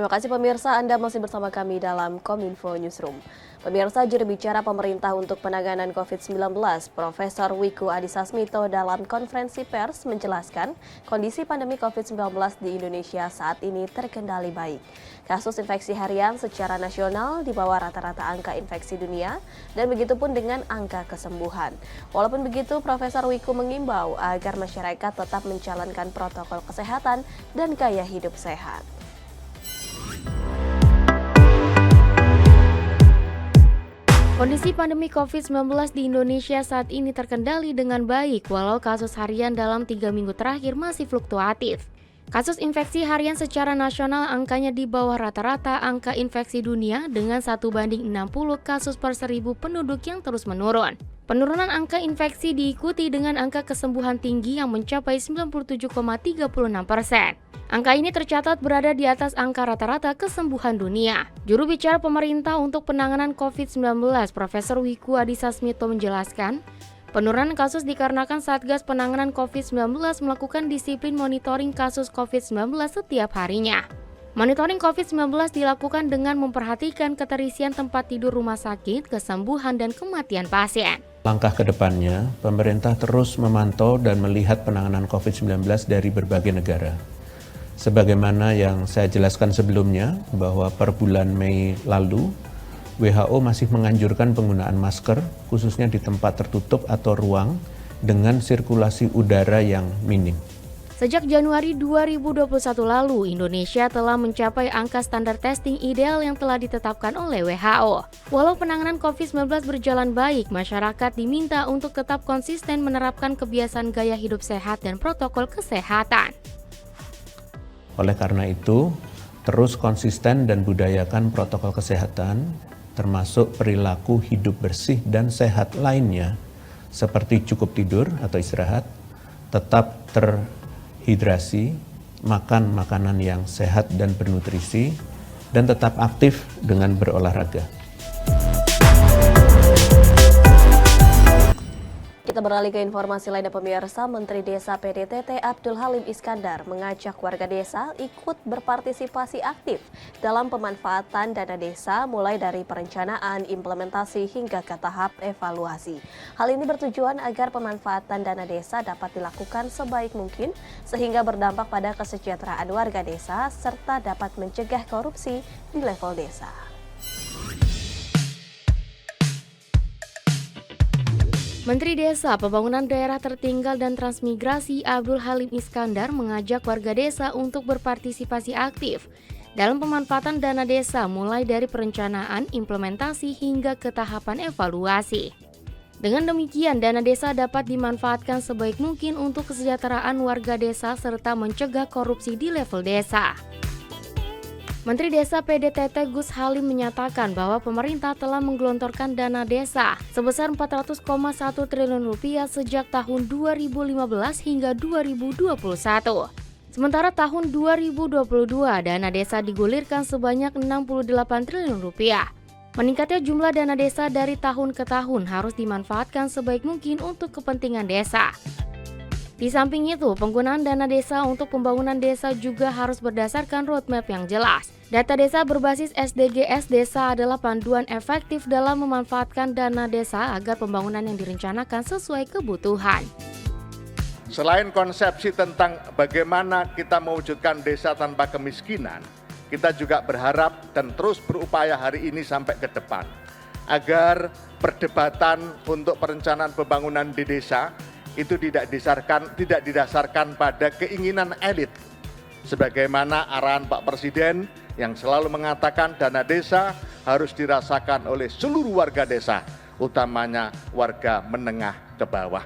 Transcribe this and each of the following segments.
Terima kasih pemirsa, Anda masih bersama kami dalam Kominfo Newsroom. Pemirsa, juru bicara pemerintah untuk penanganan COVID-19, Profesor Wiku Adhisa Smito dalam konferensi pers menjelaskan kondisi pandemi COVID-19 di Indonesia saat ini terkendali baik. Kasus infeksi harian secara nasional di bawah rata-rata angka infeksi dunia dan begitu pun dengan angka kesembuhan. Walaupun begitu, Profesor Wiku mengimbau agar masyarakat tetap menjalankan protokol kesehatan dan gaya hidup sehat. Kondisi pandemi COVID-19 di Indonesia saat ini terkendali dengan baik walau kasus harian dalam 3 minggu terakhir masih fluktuatif. Kasus infeksi harian secara nasional angkanya di bawah rata-rata angka infeksi dunia dengan 1:60 kasus per 1.000 penduduk yang terus menurun. Penurunan angka infeksi diikuti dengan angka kesembuhan tinggi yang mencapai 97,36%. Angka ini tercatat berada di atas angka rata-rata kesembuhan dunia. Juru bicara pemerintah untuk penanganan COVID-19, Profesor Wiku Adhisa Smito menjelaskan, penurunan kasus dikarenakan Satgas Penanganan COVID-19 melakukan disiplin monitoring kasus COVID-19 setiap harinya. Monitoring COVID-19 dilakukan dengan memperhatikan keterisian tempat tidur rumah sakit, kesembuhan, dan kematian pasien. Langkah ke depannya, pemerintah terus memantau dan melihat penanganan COVID-19 dari berbagai negara. Sebagaimana yang saya jelaskan sebelumnya, bahwa per bulan Mei lalu, WHO masih menganjurkan penggunaan masker, khususnya di tempat tertutup atau ruang, dengan sirkulasi udara yang minim. Sejak Januari 2021 lalu, Indonesia telah mencapai angka standar testing ideal yang telah ditetapkan oleh WHO. Walau penanganan COVID-19 berjalan baik, masyarakat diminta untuk tetap konsisten menerapkan kebiasaan gaya hidup sehat dan protokol kesehatan. Oleh karena itu, terus konsisten dan budayakan protokol kesehatan, termasuk perilaku hidup bersih dan sehat lainnya, seperti cukup tidur atau istirahat, tetap terhidrasi, makan makanan yang sehat dan bernutrisi, dan tetap aktif dengan berolahraga. Kita beralih ke informasi lainnya pemirsa, Menteri Desa PDTT Abdul Halim Iskandar mengajak warga desa ikut berpartisipasi aktif dalam pemanfaatan dana desa mulai dari perencanaan, implementasi hingga ke tahap evaluasi. Hal ini bertujuan agar pemanfaatan dana desa dapat dilakukan sebaik mungkin sehingga berdampak pada kesejahteraan warga desa serta dapat mencegah korupsi di level desa. Menteri Desa, Pembangunan Daerah Tertinggal dan Transmigrasi Abdul Halim Iskandar mengajak warga desa untuk berpartisipasi aktif dalam pemanfaatan dana desa mulai dari perencanaan, implementasi hingga ke tahapan evaluasi. Dengan demikian, dana desa dapat dimanfaatkan sebaik mungkin untuk kesejahteraan warga desa serta mencegah korupsi di level desa. Menteri Desa PDTT Gus Halim menyatakan bahwa pemerintah telah menggelontorkan dana desa sebesar 400,1 triliun rupiah sejak tahun 2015 hingga 2021. Sementara tahun 2022 dana desa digulirkan sebanyak 68 triliun rupiah. Meningkatnya jumlah dana desa dari tahun ke tahun harus dimanfaatkan sebaik mungkin untuk kepentingan desa. Di samping itu, penggunaan dana desa untuk pembangunan desa juga harus berdasarkan roadmap yang jelas. Data desa berbasis SDGs desa adalah panduan efektif dalam memanfaatkan dana desa agar pembangunan yang direncanakan sesuai kebutuhan. Selain konsepsi tentang bagaimana kita mewujudkan desa tanpa kemiskinan, kita juga berharap dan terus berupaya hari ini sampai ke depan, agar perdebatan untuk perencanaan pembangunan di desa itu tidak didasarkan pada keinginan elit. Sebagaimana arahan Pak Presiden yang selalu mengatakan dana desa harus dirasakan oleh seluruh warga desa, utamanya warga menengah ke bawah.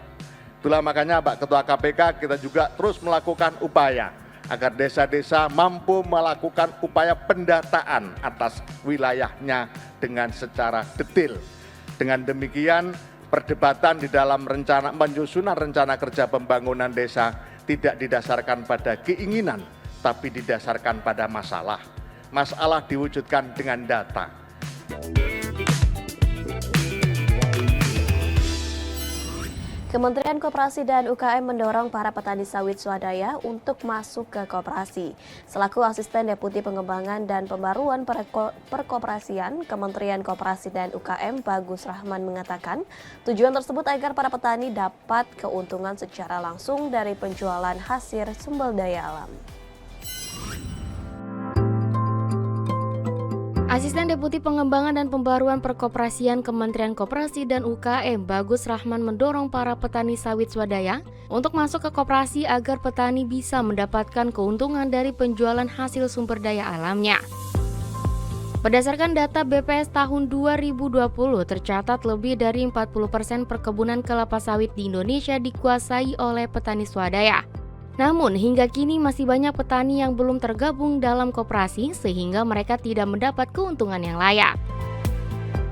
Itulah makanya Pak Ketua KPK kita juga terus melakukan upaya agar desa-desa mampu melakukan upaya pendataan atas wilayahnya dengan secara detail. Dengan demikian, perdebatan di dalam penyusunan rencana kerja pembangunan desa tidak didasarkan pada keinginan, tapi didasarkan pada masalah. Masalah diwujudkan dengan data. Kementerian Koperasi dan UKM mendorong para petani sawit swadaya untuk masuk ke koperasi. Selaku Asisten Deputi Pengembangan dan Pembaruan Perkoperasian, Kementerian Koperasi dan UKM Bagus Rahman mengatakan, tujuan tersebut agar para petani dapat keuntungan secara langsung dari penjualan hasil sumber daya alam. Asisten Deputi Pengembangan dan Pembaruan Perkoperasian Kementerian Koperasi dan UKM Bagus Rahman mendorong para petani sawit swadaya untuk masuk ke koperasi agar petani bisa mendapatkan keuntungan dari penjualan hasil sumber daya alamnya. Berdasarkan data BPS tahun 2020, tercatat lebih dari 40% perkebunan kelapa sawit di Indonesia dikuasai oleh petani swadaya. Namun, hingga kini masih banyak petani yang belum tergabung dalam koperasi sehingga mereka tidak mendapat keuntungan yang layak.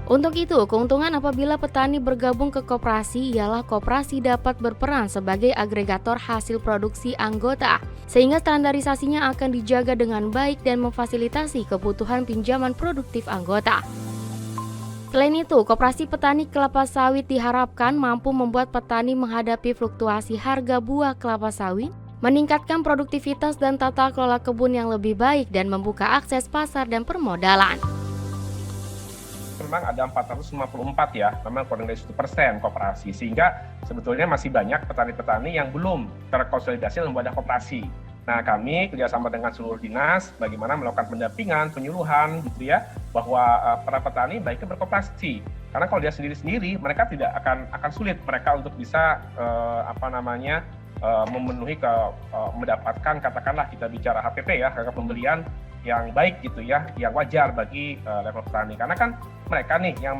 Untuk itu, keuntungan apabila petani bergabung ke koperasi ialah koperasi dapat berperan sebagai agregator hasil produksi anggota, sehingga standarisasinya akan dijaga dengan baik dan memfasilitasi kebutuhan pinjaman produktif anggota. Selain itu, koperasi petani kelapa sawit diharapkan mampu membuat petani menghadapi fluktuasi harga buah kelapa sawit, meningkatkan produktivitas dan tata kelola kebun yang lebih baik dan membuka akses pasar dan permodalan. Memang ada 454 ya, memang kurang dari 1% koperasi, sehingga sebetulnya masih banyak petani-petani yang belum terkonsolidasi dalam wadah koperasi. Nah, kami kerjasama dengan seluruh dinas bagaimana melakukan pendampingan, penyuluhan gitu ya, bahwa para petani baiknya berkoperasi. Karena kalau dia sendiri-sendiri, mereka tidak akan sulit mereka untuk bisa memenuhi mendapatkan, katakanlah kita bicara HPP ya, harga pembelian yang baik gitu ya, yang wajar bagi level petani. Karena kan mereka nih yang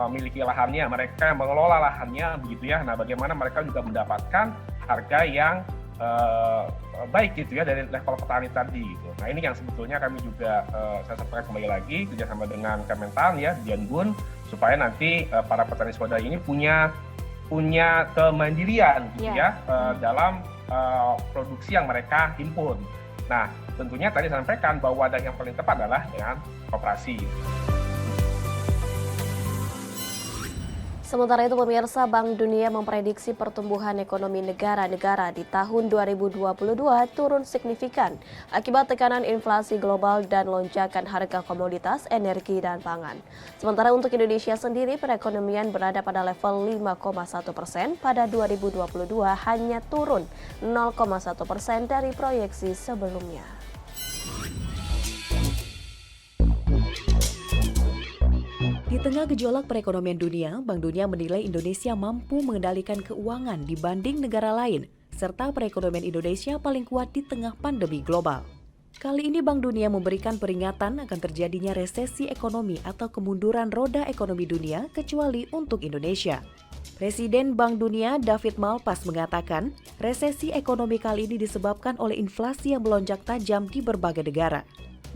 memiliki lahannya, mereka yang mengelola lahannya begitu ya. Nah, bagaimana mereka juga mendapatkan harga yang baik gitu ya dari level petani tadi gitu. Nah, ini yang sebetulnya kami juga saya sampaikan kembali lagi kerjasama dengan Kementan ya, Dianbun, supaya nanti para petani swadaya ini punya kemandirian gitu ya dalam produksi yang mereka himpun. Nah, tentunya tadi saya sampaikan bahwa wadah yang paling tepat adalah dengan koperasi. Sementara itu, pemirsa, Bank Dunia memprediksi pertumbuhan ekonomi negara-negara di tahun 2022 turun signifikan akibat tekanan inflasi global dan lonjakan harga komoditas, energi, dan pangan. Sementara untuk Indonesia sendiri, perekonomian berada pada level 5,1% pada 2022, hanya turun 0,1% dari proyeksi sebelumnya. Di tengah gejolak perekonomian dunia, Bank Dunia menilai Indonesia mampu mengendalikan keuangan dibanding negara lain, serta perekonomian Indonesia paling kuat di tengah pandemi global. Kali ini Bank Dunia memberikan peringatan akan terjadinya resesi ekonomi atau kemunduran roda ekonomi dunia, kecuali untuk Indonesia. Presiden Bank Dunia David Malpass mengatakan, resesi ekonomi kali ini disebabkan oleh inflasi yang melonjak tajam di berbagai negara.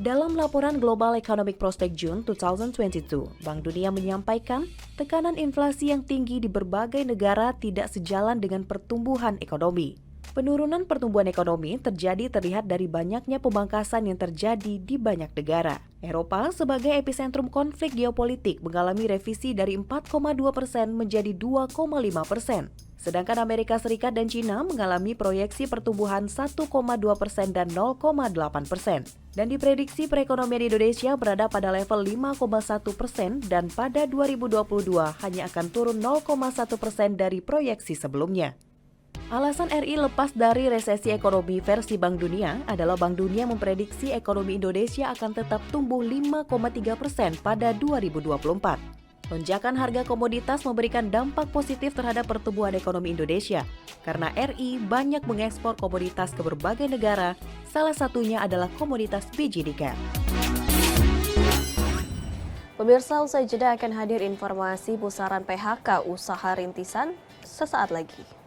Dalam laporan Global Economic Prospect June 2022, Bank Dunia menyampaikan tekanan inflasi yang tinggi di berbagai negara tidak sejalan dengan pertumbuhan ekonomi. Penurunan pertumbuhan ekonomi terlihat dari banyaknya pemangkasan yang terjadi di banyak negara. Eropa sebagai epicentrum konflik geopolitik mengalami revisi dari 4,2% menjadi 2,5%. Sedangkan Amerika Serikat dan China mengalami proyeksi pertumbuhan 1,2% dan 0,8%. Dan diprediksi perekonomian Indonesia berada pada level 5,1% dan pada 2022 hanya akan turun 0,1% dari proyeksi sebelumnya. Alasan RI lepas dari resesi ekonomi versi Bank Dunia adalah Bank Dunia memprediksi ekonomi Indonesia akan tetap tumbuh 5,3% pada 2024. Lonjakan harga komoditas memberikan dampak positif terhadap pertumbuhan ekonomi Indonesia karena RI banyak mengekspor komoditas ke berbagai negara, salah satunya adalah komoditas biji nikel. Pemirsa, usai jeda akan hadir informasi pusaran PHK usaha rintisan sesaat lagi.